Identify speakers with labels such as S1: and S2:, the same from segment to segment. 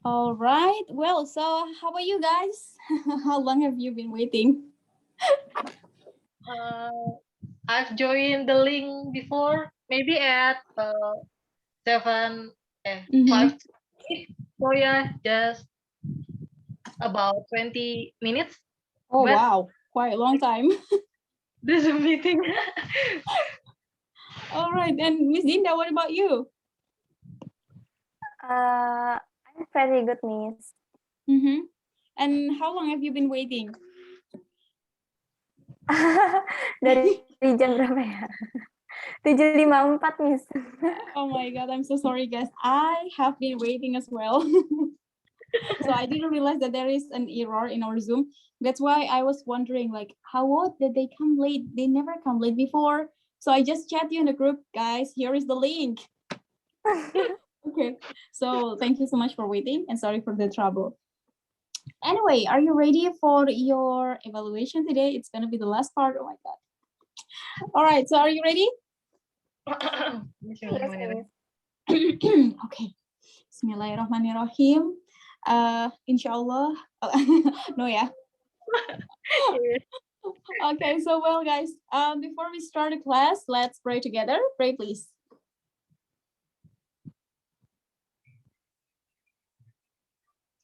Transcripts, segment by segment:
S1: All right. Well, so how about you guys? How long have you been waiting?
S2: Uh, I've joined the link before, maybe at 7,
S1: Mm-hmm.
S2: 5 to 8. So yeah, just about 20 minutes.
S1: Oh,
S2: But
S1: wow. Quite a long time.
S2: there's a meeting.
S1: All right. And Miss Dinda, what about you?
S3: I'm pretty good, Miss.
S1: Mm-hmm. And how long have you been waiting?
S3: Dari jam berapa ya? 7.54, Miss.
S1: Oh my God, I'm so sorry, guys. I have been waiting as well. So I didn't realize that there is an error in our Zoom. That's why I was wondering, like, how odd did they come late? They never come late before. So I just chat you in the group, guys. Here is the link. Okay. So thank you so much for waiting and sorry for the trouble. Anyway, are you ready for your evaluation today? It's gonna be the last part. Oh my God. All right. So are you ready?
S3: Yes, Miss.
S1: Okay. Bismillahirrahmanirrahim. Inshallah. No, yeah. Okay, so well, guys, before we start the class, let's pray together. Pray, please.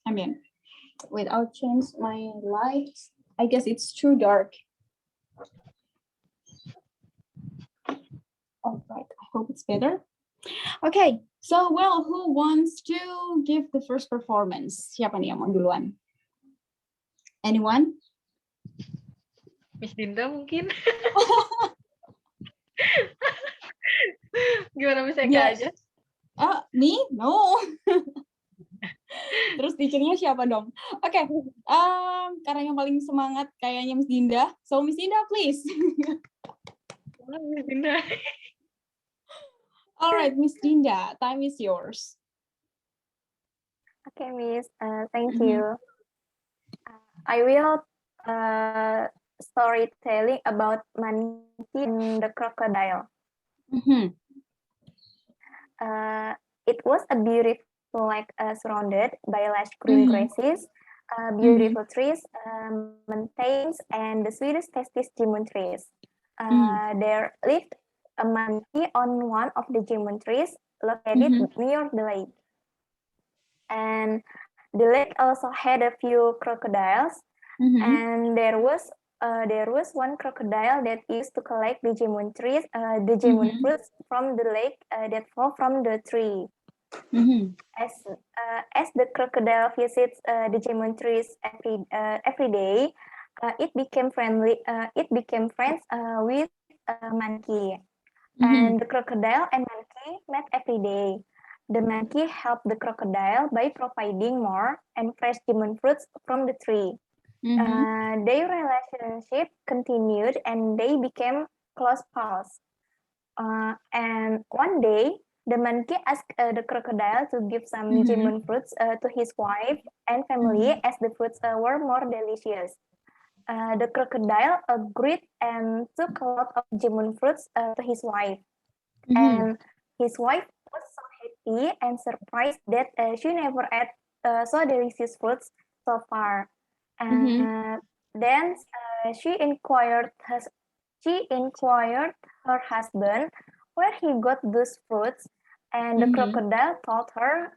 S1: Amen. Wait, I'll change my light. I guess it's too dark. All right, I hope it's better. Okay, so well, who wants to give the first performance? Siapa nih yang mau duluan? Anyone?
S2: Miss Dinda mungkin. Gimana Miss Eka
S1: Yeah.
S2: aja?
S1: Me? No. Terus teachernya siapa dong? Oke, karena yang paling semangat kayaknya Miss Dinda. So Miss Dinda, please.
S2: Miss Dinda.
S1: All right, Miss Dinda, time is yours.
S3: Okay, Miss. Thank you. I will storytelling about monkey and the crocodile. It was a beautiful, surrounded by lush green grasses, beautiful trees, mountains, and the sweetest, tastiest jamon trees. There lived a monkey on one of the jamon trees located near the lake. And the lake also had a few crocodiles, and there was one crocodile that used to collect the jamon trees, the jamon fruits from the lake that fall from the tree. As the crocodile visits the jamon trees every day, it became friendly. It became friends with monkey, and the crocodile and monkey met every day. The monkey helped the crocodile by providing more and fresh jamon fruits from the tree. Their relationship continued and they became close pals. And one day, the monkey asked the crocodile to give some jamon fruits to his wife and family as the fruits were more delicious. The crocodile agreed and took a lot of jamon fruits to his wife. And his wife was so happy and surprised that she never ate so delicious fruits so far. Then she inquired her husband where he got those fruits, and the crocodile told her,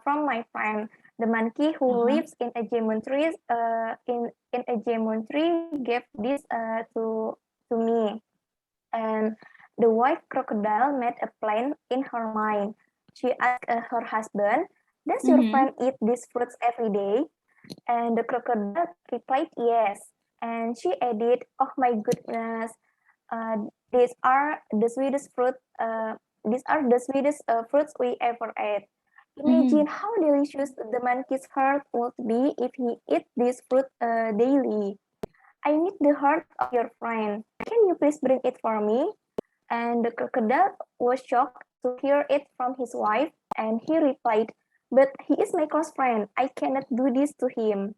S3: from my friend, the monkey who lives in a jamon tree. In a jamon tree gave this to me. And the wife crocodile made a plan in her mind. She asked her husband, "Does your friend eat these fruits every day?" And the crocodile replied, "Yes." And she added, "Oh my goodness, these are the sweetest fruit. These are the sweetest fruits we ever ate. Imagine how delicious the monkey's heart would be if he ate this fruit daily. I need the heart of your friend. Can you please bring it for me?" And the crocodile was shocked to hear it from his wife, and he replied, "But he is my close friend. I cannot do this to him."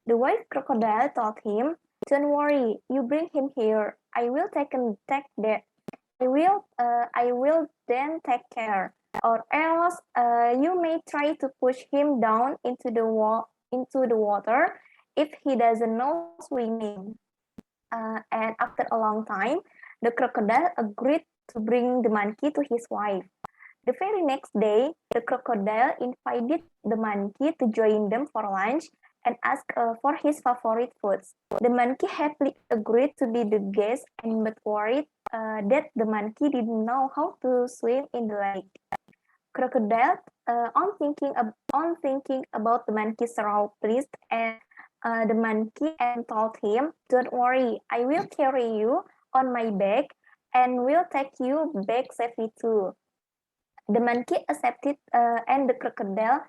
S3: The wife crocodile told him, "Don't worry, you bring him here. I will then take care. or else you may try to push him down into the water if he doesn't know swimming. And after a long time, the crocodile agreed to bring the monkey to his wife. The very next day, the crocodile invited the monkey to join them for lunch and asked for his favorite foods. The monkey happily agreed to be the guest and but worried that the monkey didn't know how to swim in the lake. Crocodile, on thinking about the monkey's raw pleased and the monkey and told him, "Don't worry, I will carry you on my back and will take you back safely too." The monkey accepted, and the crocodile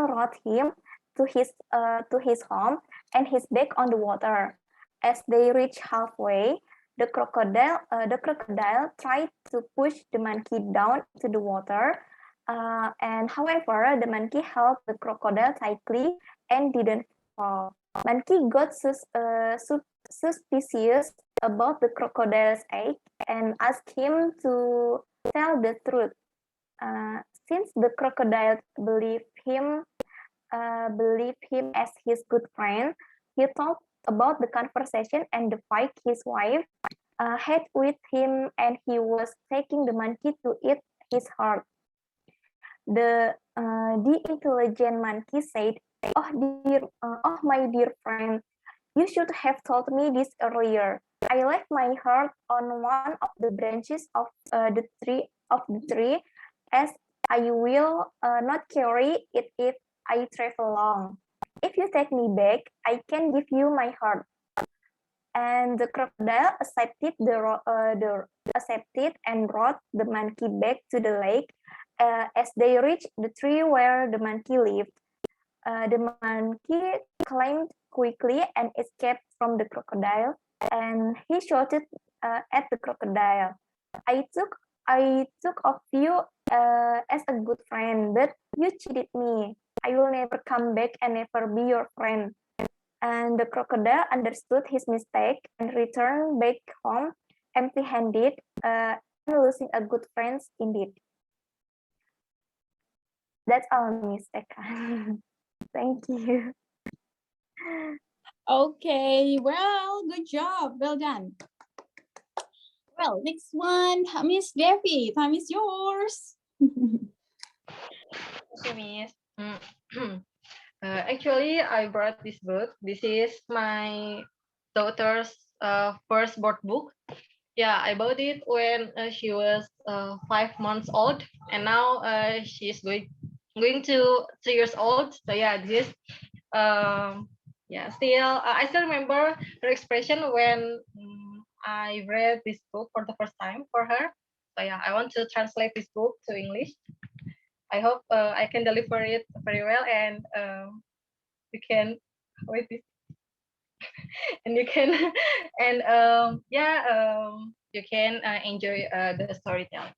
S3: rode him to his home and his back on the water. As they reached halfway, the crocodile tried to push the monkey down to the water, and however, the monkey held the crocodile tightly and didn't fall. Monkey got suspicious about the crocodile's age and asked him to tell the truth. Since the crocodile believed him as his good friend, he talked about the conversation and the fight his wife had with him, and he was taking the monkey to eat his heart. The intelligent monkey said, "Oh my dear friend, you should have told me this earlier. I left my heart on one of the branches of the tree, as I will not carry it if I travel long. If you take me back, I can give you my heart." And the crocodile accepted and brought the monkey back to the lake. As they reached the tree where the monkey lived, the monkey climbed quickly and escaped from the crocodile, and he shouted at the crocodile, I took of you as a good friend, but you cheated me. I will never come back and never be your friend." And the crocodile understood his mistake and returned back home empty-handed, and losing a good friend indeed. That's all, Miss Eka. Thank you.
S1: Okay, well, good job. Well done. Well, next one, Miss Devi, time is yours.
S2: Okay, Miss. Actually, I brought this book. This is my daughter's first board book. Yeah, I bought it when she was 5 months old, and now she's going to 2 years old. So yeah, this is yeah. Still, I still remember her expression when I read this book for the first time for her. So yeah, I want to translate this book to English. I hope I can deliver it very well, and you can wait this and you can and you can enjoy the storytelling.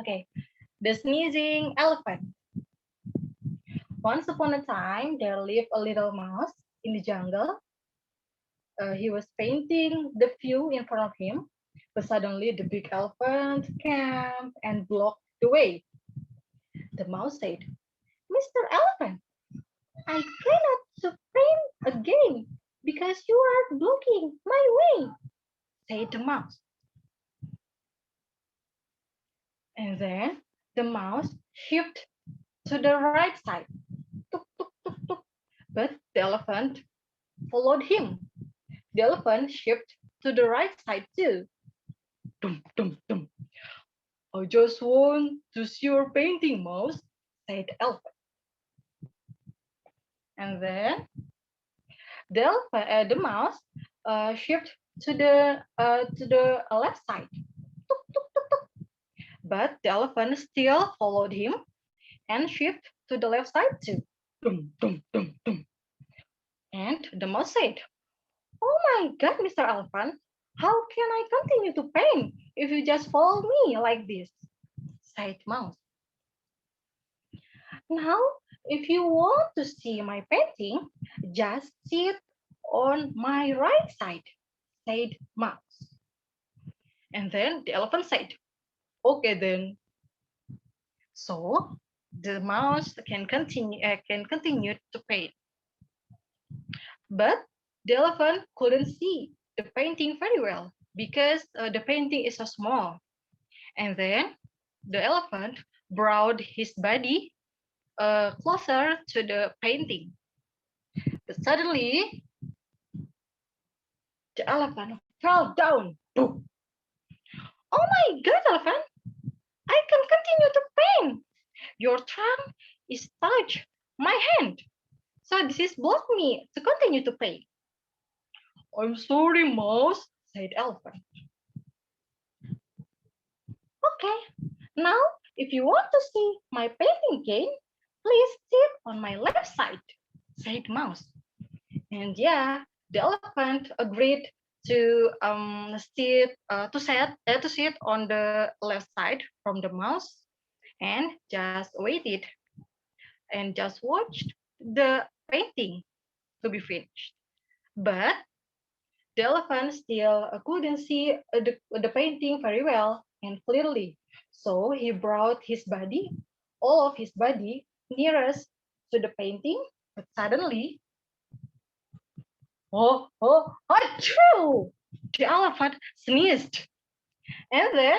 S2: Okay, the sneezing elephant. Once upon a time, there lived a little mouse in the jungle. He was painting the view in front of him, but suddenly the big elephant came and blocked the way. The mouse said, "Mr. Elephant, I cannot paint again because you are blocking my way," said the mouse. And then the mouse shifted to the right side. Tuk, tuk, tuk, tuk. But the elephant followed him. The elephant shifted to the right side too. Dum, dum, dum. "I just want to see your painting, mouse," said the elephant. And then the mouse shifted to the left side. Tuk, tuk, tuk, tuk. But the elephant still followed him and shifted to the left side too. Dum, dum, dum, dum. And the mouse said, "Oh my God, Mr. Elephant, how can I continue to paint if you just follow me like this?" said mouse. "Now, if you want to see my painting, just sit on my right side," said mouse. And then the elephant said, "Okay then." So the mouse can continue to paint. But the elephant couldn't see the painting very well because the painting is so small. And then the elephant brought his body closer to the painting. But suddenly, the elephant fell down. Boom. Oh my God, elephant! I can continue to paint. Your trunk is touched my hand. So this is block me to continue to paint. I'm sorry, mouse, said elephant. Okay, now if you want to see my painting cane, please sit on my left side, said mouse. And yeah, the elephant agreed to sit on the left side from the mouse and just waited and just watched the painting to be finished. But the elephant still couldn't see the painting very well and clearly. So he brought his body, all of his body, nearest to the painting. But suddenly, achoo! The elephant sneezed. And then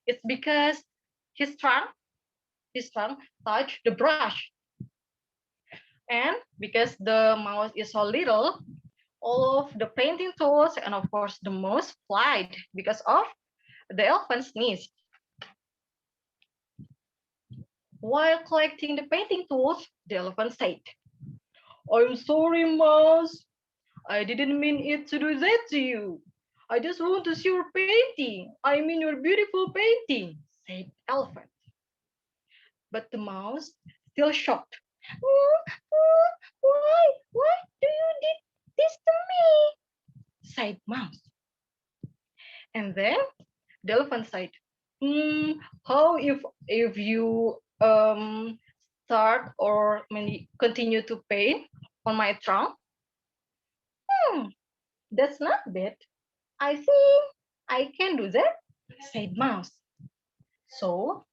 S2: it's because his trunk touched the brush. And because the mouse is so little, all of the painting tools and of course the mouse flied because of the elephant sneeze. While collecting the painting tools, the elephant said, I'm sorry, mouse. I didn't mean it to do that to you. I just want to see your painting. I mean your beautiful painting, said elephant. But the mouse, still shocked. Why do you did this to me? Said mouse. And then the elephant said, how if you start or maybe continue to paint on my trunk? That's not bad. I think I can do that, said mouse. So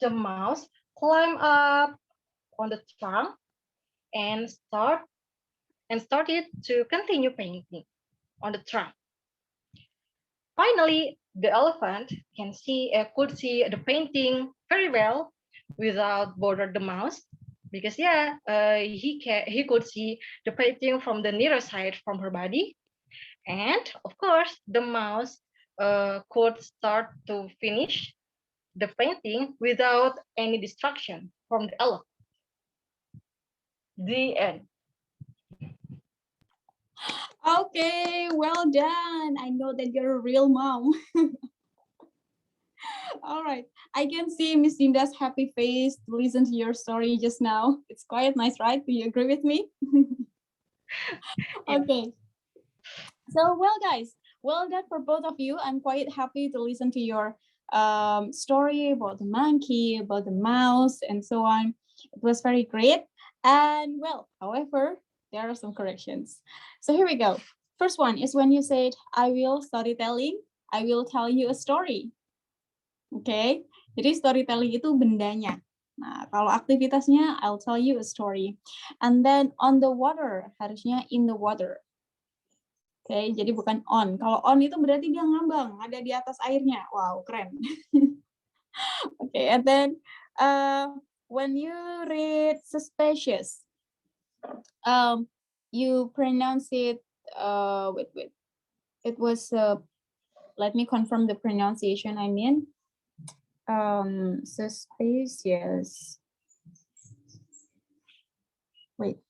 S2: the mouse climbed up on the trunk and started to continue painting on the trunk. Finally, the elephant could see the painting very well without bother the mouse because he could see the painting from the nearer side from her body, and of course the mouse could start to finish the painting without any distraction from the elephant. The end.
S1: Okay, well done. I know that you're a real mom. All right. I can see Miss Dinda's happy face to listen to your story just now. It's quite nice, right? Do you agree with me? Okay. So, well, guys, well done for both of you. I'm quite happy to listen to your story about the monkey, about the mouse, and so on. It was very great. And well, however, there are some corrections. So here we go. First one is when you said, I will storytelling, I will tell you a story. Oke, jadi storytelling itu bendanya. Nah, kalau aktivitasnya, I'll tell you a story. And then on the water, harusnya in the water. Oke, jadi bukan on. Kalau on itu berarti dia ngambang, ada di atas airnya. Wow, keren. Okay, and then when you read suspicious, you pronounce it, wait. It was, let me confirm the pronunciation, I mean. Suspicious. Wait,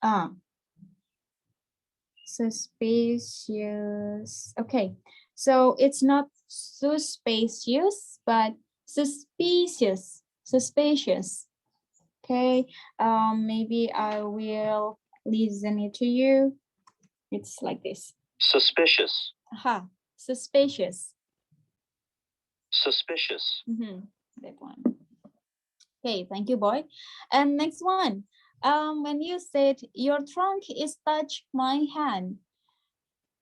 S1: suspicious. Okay, so it's not suspicious, but suspicious. Suspicious. Okay, maybe I will listen it to you. It's like this.
S4: Suspicious.
S1: Aha, suspicious.
S4: Suspicious.
S1: That one. Okay, thank you, boy. And next one. When you said your trunk is touch my hand.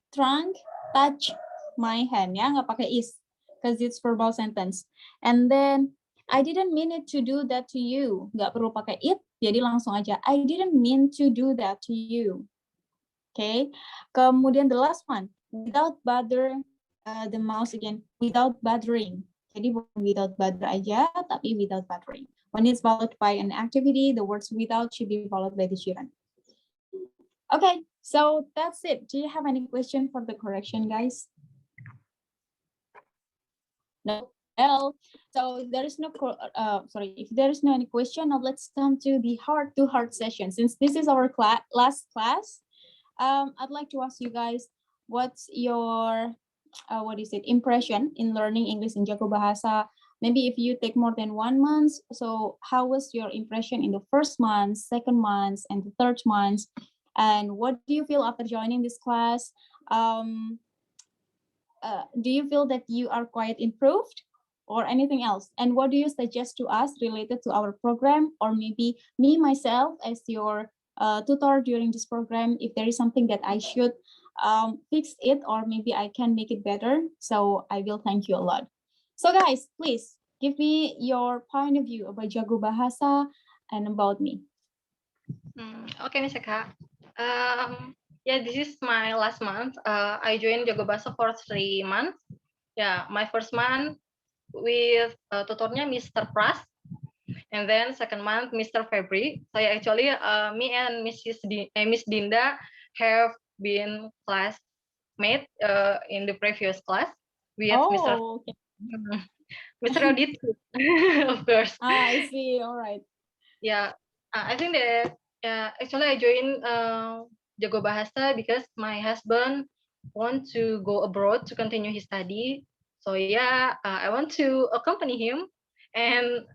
S1: Trunk touch my hand, ya, nggak pakai is, because it's verbal sentence. And then I didn't mean it to do that to you. Nggak perlu pakai it, jadi langsung aja. I didn't mean to do that to you. Okay. Kemudian the last one, without bother, the mouse again, without bothering. Jadi bukan without bother aja, tapi without bothering. When it's followed by an activity, the words without should be followed by the gerund. Okay, so that's it. Do you have any question for the correction, guys? No. Well, so there is no, if there is no any question, now let's come to the heart-to-heart session. Since this is our last class, I'd like to ask you guys, what's your, impression in learning English in Jago Bahasa? Maybe if you take more than 1 month, so how was your impression in the first month, second month, and the third month? And what do you feel after joining this class? Do you feel that you are quite improved or anything else? And what do you suggest to us related to our program, or maybe me myself as your tutor during this program, if there is something that I should fix it, or maybe I can make it better? So I will thank you a lot. So guys, please give me your point of view about Jago Bahasa and about me.
S2: Okay, Miss Eka. Yeah, this is my last month. I joined Jago Bahasa for 3 months. Yeah, my first month with tutornya Mr. Pras, and then second month Mr. Febri. So yeah, actually me and Miss Dinda have been classmates in the previous class with Mr. Audit, of course.
S1: I see. All right.
S2: Yeah, I think that actually I joined Jago Bahasa because my husband want to go abroad to continue his study. So yeah, I want to accompany him. And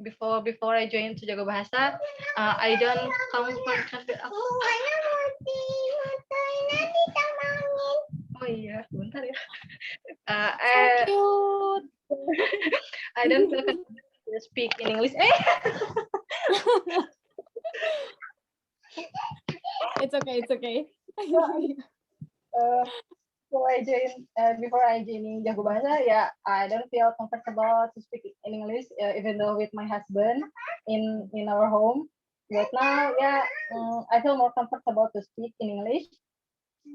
S2: before I join to Jago Bahasa, I don't comfortable. Oh iya, bentar ya.
S1: So cute.
S2: I don't feel comfortable to speak in English.
S1: It's okay. It's okay.
S2: So I joined before I joining Jago Bahasa, yeah, I don't feel comfortable to speak in English, even though with my husband in our home. But now, yeah, I feel more comfortable to speak in English.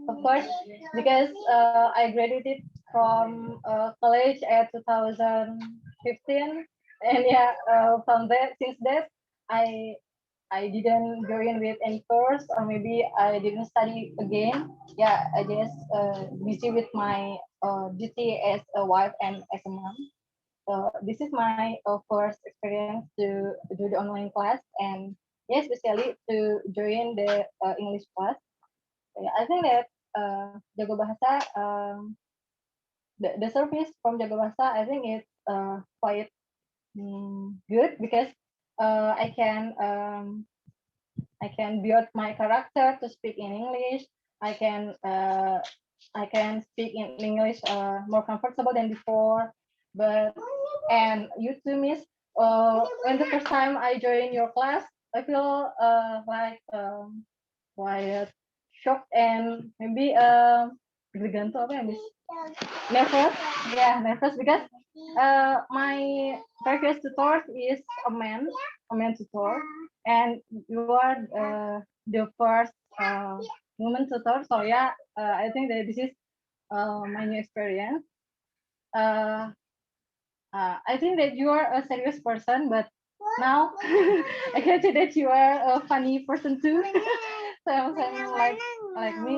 S2: Of course, because I graduated from college at 2015, and yeah, from that since that I didn't join with any course, or maybe I didn't study again. Yeah, I just busy with my duty as a wife and as a mom. So this is my first experience to do the online class, and yes, especially to join the English class. Yeah, I think that Jago Bahasa, the service from Jago Bahasa, I think it's quite good because I can build my character to speak in English. I can speak in English more comfortable than before. And you too, Miss. When the first time I joined your class, I feel quite shocked and maybe deg-degan tuh apa ya, Miss? Nervous. Yeah, nervous because my previous tutor is a man tutor, and you are the first woman tutor. So yeah, I think that this is my new experience. I think that you are a serious person, but now I can see that you are a funny person too. So like me.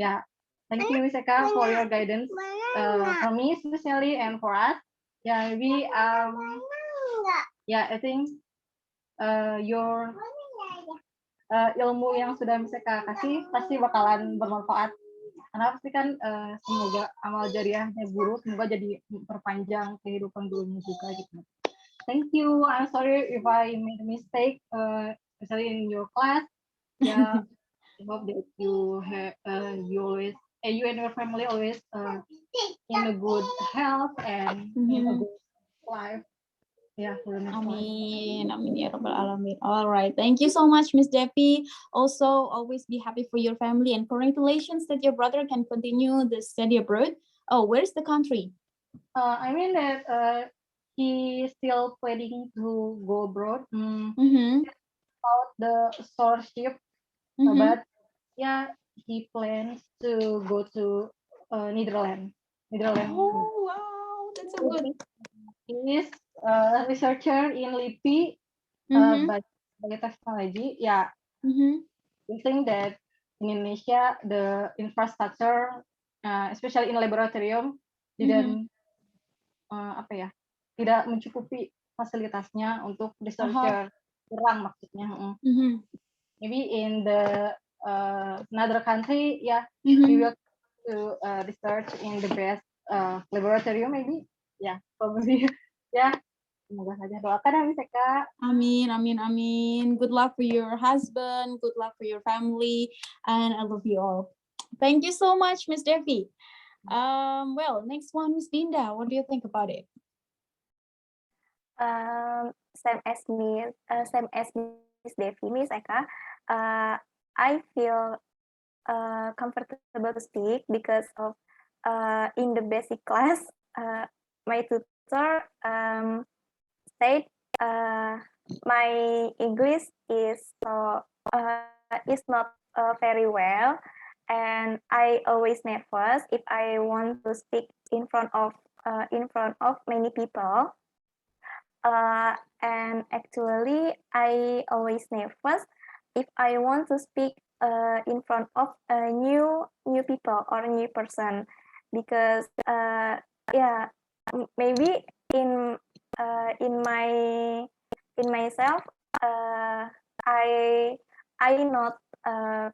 S2: Yeah. Thank you, Miss Eka, for your guidance for me especially and for us. Yeah, maybe yeah, I think your ilmu yang sudah Miss Eka kasih pasti bakalan bermanfaat. Karena pasti kan semoga amal jariahnya guru semoga jadi perpanjang kehidupan gurunya juga gitu. Thank you. I'm sorry if I made a mistake, especially in your class. Yeah, I hope that you always. You and your family always in a good health and in a good life. Yeah, for the next
S1: Amin, amin ya rabbal alamin. All right, thank you so much, Miss Depi. Also, always be happy for your family and congratulations that your brother can continue the study abroad. Oh, where's the country?
S2: I mean that he still planning to go abroad.
S1: Mm-hmm.
S2: About the scholarship,
S1: Mm-hmm.
S2: but yeah, he plans to go to Netherlands.
S1: Oh, wow, that's so good.
S2: He is a researcher in LIPI,
S1: Mm-hmm.
S2: biotechnology. Yeah,
S1: Mm-hmm.
S2: we think that in Indonesia the infrastructure, especially in laboratorium,
S1: Mm-hmm.
S2: didn't apa ya, tidak mencukupi fasilitasnya untuk
S1: Uh-huh.
S2: researcher, kurang maksudnya.
S1: Mm-hmm.
S2: Maybe in the another country, yeah, we
S1: Mm-hmm.
S2: will to research in the best laboratorium maybe, yeah, probably. Yeah, semoga saja, doakan ya Miss Eka.
S1: Amin, amin, amin. Good luck for your husband. Good luck for your family. And I love you all. Thank you so much, Miss Devi. Well, next one, Miss Dinda. What do you think about it?
S3: Same as me, same as Miss Devi, Miss Eka. I feel comfortable to speak because of in the basic class, my tutor said my English is not very well, and I always nervous if I want to speak in front of many people. And actually, I always nervous if I want to speak in front of new people or new person, because yeah, maybe in myself, I I not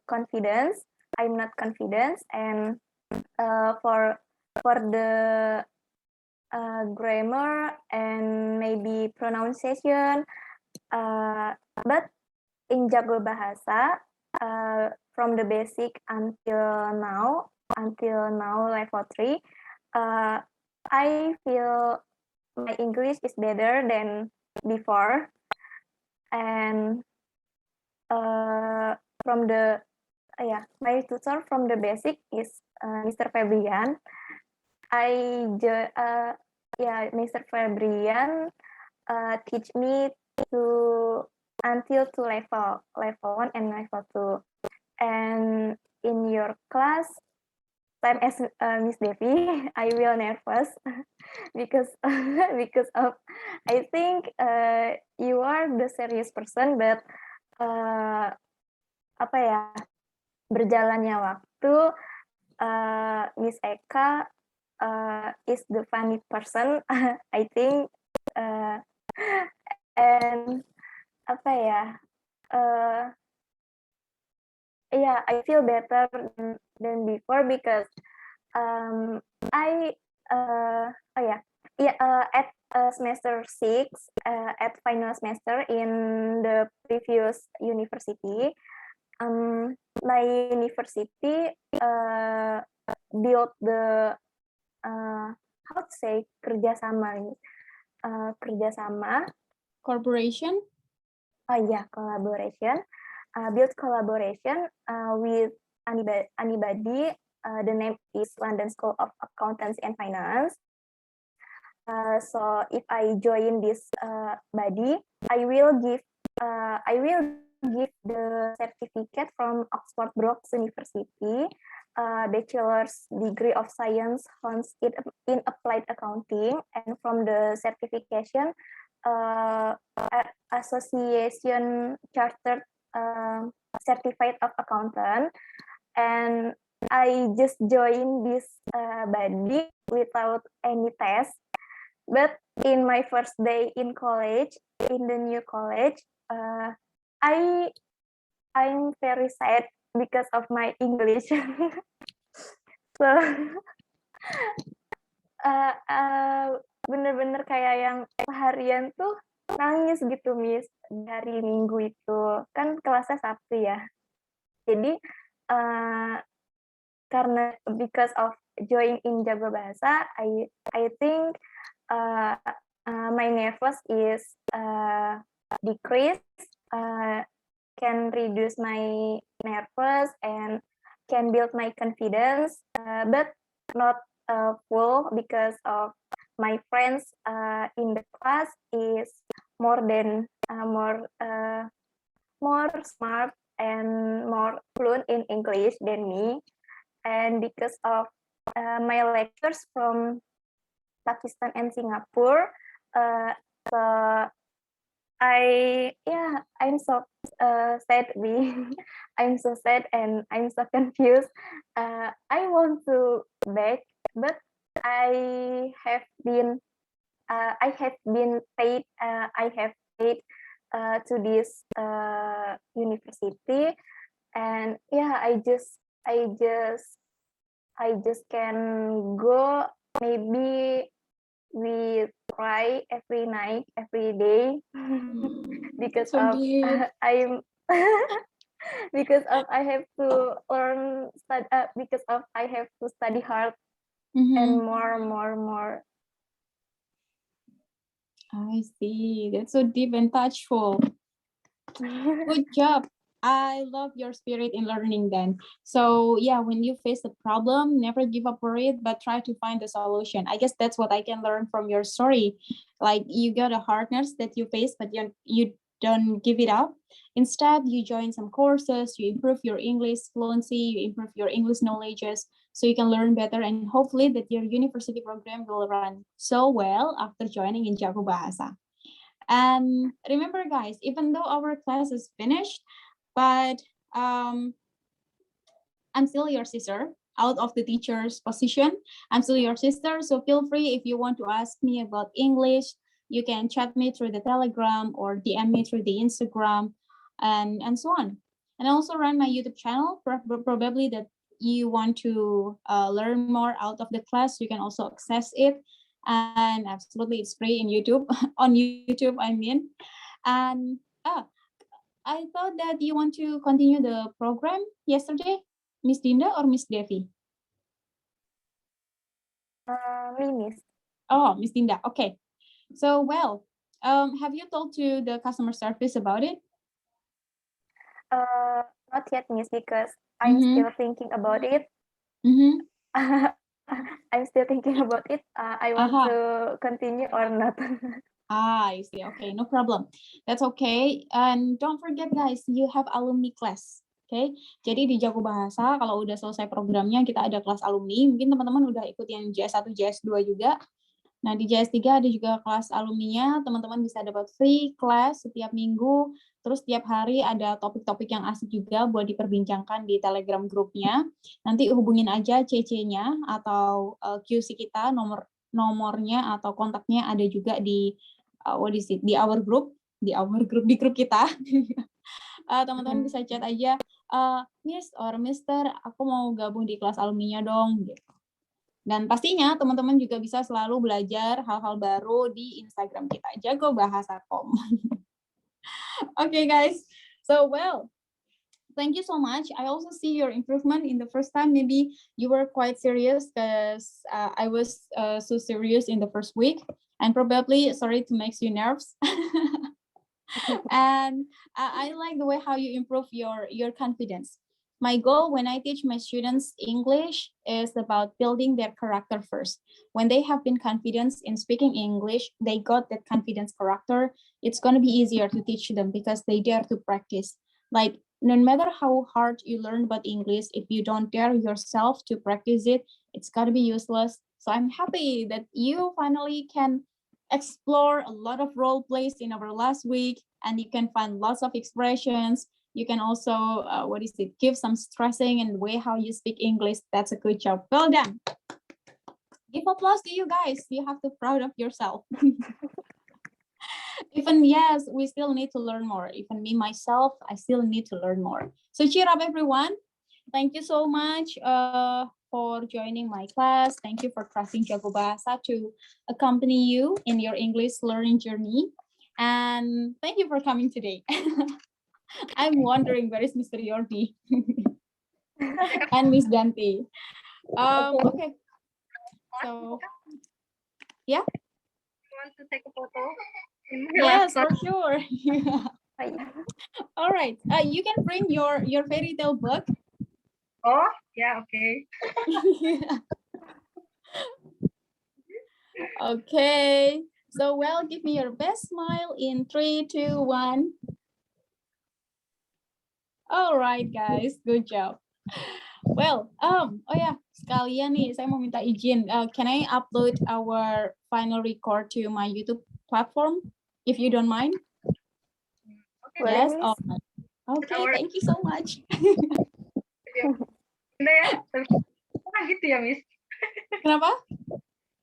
S3: confidence. I'm not confident, and for the grammar and maybe pronunciation. But in Jago Bahasa, from the basic until now level 3, I feel my English is better than before. And from the my tutor from the basic is Mr. Febrian. Mr. Febrian teach me to until to level 1 and level 2. And in your class, same as Miss Devi, I will nervous because because of I think you are the serious person, but apa ya, berjalannya waktu, Miss Eka is the funny person, I think, and apa ya, I feel better than before because I at semester 6, at final semester in the previous university, my university built the how to say kerjasama
S1: Corporation?
S3: Collaboration, build collaboration with anybody. The name is London School of Accountancy and Finance. So if I join this body, I will give the certificate from Oxford Brookes University, bachelor's degree of science in applied accounting, and from the certification association chartered certified of accountant. And I just joined this body without any test. But in my first day in college, in the new college, I'm very sad because of my English. So bener-bener kayak yang seharian tuh nangis gitu, Miss, dari minggu itu. Kan kelasnya Sabtu ya. Jadi karena because of join in Jago Bahasa, I think my nervous is decrease, can reduce my nervous and can build my confidence, but not full because of my friends in the class is more than more smart and more fluent in English than me. And because of my lectures from Pakistan and Singapore, so I'm so sad. I'm so sad and I'm so confused. I want to back, but I have been paid. I have paid to this university, and yeah, I just can go. Maybe we try every night, every day, because
S1: So
S3: of
S1: deep.
S3: I'm because of I have to learn because of I have to study hard and more.
S1: I see. That's so deep and touchful. Good job. I love your spirit in learning then. So yeah, when you face a problem, never give up for it, but try to find the solution. I guess that's what I can learn from your story. Like you got a hardness that you face, but you don't give it up. Instead, you join some courses, you improve your English fluency, you improve your English knowledges, so you can learn better, and hopefully that your university program will run so well after joining in Jago Bahasa. And remember, guys, even though our class is finished, but I'm still your sister out of the teacher's position. I'm still your sister, so feel free if you want to ask me about English, you can chat me through the Telegram or DM me through the Instagram and so on. And I also run my YouTube channel, probably that you want to learn more out of the class, you can also access it. And absolutely, it's free in YouTube, on YouTube, I mean. And I thought that you want to continue the program yesterday, Miss Dinda or Miss Devi?
S3: Me, Miss.
S1: Oh, Miss Dinda. Okay. So, well, have you told to the customer service about it?
S3: Not yet, Miss, because I'm still thinking about it. I'm still thinking about it. I want to continue or not.
S1: I see. Okay, no problem. That's okay. And don't forget, guys, you have alumni class. Okay, jadi di Jago Bahasa kalau udah selesai programnya kita ada kelas alumni. Mungkin teman-teman udah ikut yang JS1, JS2 juga. Nah, di JS3 ada juga kelas alumninya. Teman-teman bisa dapat free class setiap minggu. Terus tiap hari ada topik-topik yang asik juga buat diperbincangkan di Telegram grupnya. Nanti hubungin aja CC-nya atau QC kita, nomornya atau kontaknya ada juga di di our group, di grup kita. Teman-teman bisa chat aja, Miss or Mister, aku mau gabung di kelas alumninya dong, gitu. Dan pastinya teman-teman juga bisa selalu belajar hal-hal baru di Instagram kita, Jago Bahasa.com. Okay, guys. So, well, thank you so much. I also see your improvement in the first time. Maybe you were quite serious because I was so serious in the first week. And probably, sorry to make you nervous. And I like the way how you improve your confidence. My goal when I teach my students English is about building their character first. When they have been confident in speaking English, they got that confidence character, it's going to be easier to teach them because they dare to practice. Like, no matter how hard you learn about English, if you don't dare yourself to practice it, it's going to be useless. So I'm happy that you finally can explore a lot of role plays in our last week, and you can find lots of expressions. You can also, give some stressing and the way how you speak English. That's a good job. Well done. Give applause to you guys. You have to be proud of yourself. Even, yes, we still need to learn more. Even me, myself, I still need to learn more. So cheer up, everyone. Thank you so much for joining my class. Thank you for trusting Jago Bahasa to accompany you in your English learning journey. And thank you for coming today. I'm wondering where is Mr. Yordi and Miss Danti. Okay. So, yeah.
S2: You want to take a photo?
S1: Yes, for sure. All right. You can bring your fairy tale book.
S2: Oh, yeah, okay.
S1: Okay. So, well, give me your best smile in 3, 2, 1. All right, guys. Good job. Well, oh ya, sekalian nih, saya mau minta izin. Can I upload our final record to my YouTube platform, if you don't mind?
S2: Okay.
S1: Yes.
S3: Miss.
S1: Oh, okay. Thank you so much.
S2: Udah ya. Gitu ya, Miss.
S1: Kenapa?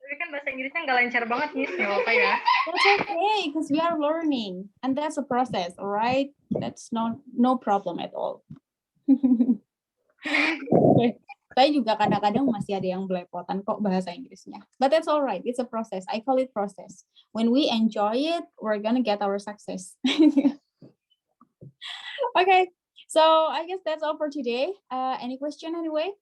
S2: Tapi kan bahasa Inggrisnya nggak lancar banget, Miss. Nggak apa ya.
S1: That's okay, because we are learning, and that's a process, all right? That's no problem at all. Okay. Saya juga kadang-kadang masih ada yang belepotan kok bahasa Inggrisnya. But that's all right, it's a process. I call it process. When we enjoy it, we're gonna get our success. Okay, so I guess that's all for today. Any question anyway?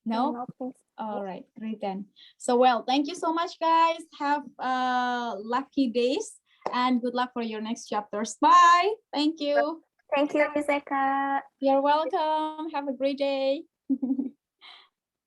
S1: No?
S3: Nothing.
S1: All right, great then. So, well, thank you so much, guys. Have lucky days and good luck for your next chapters. Bye. Thank you.
S3: Thank you, Miss Eka.
S1: You're welcome. Have a great day.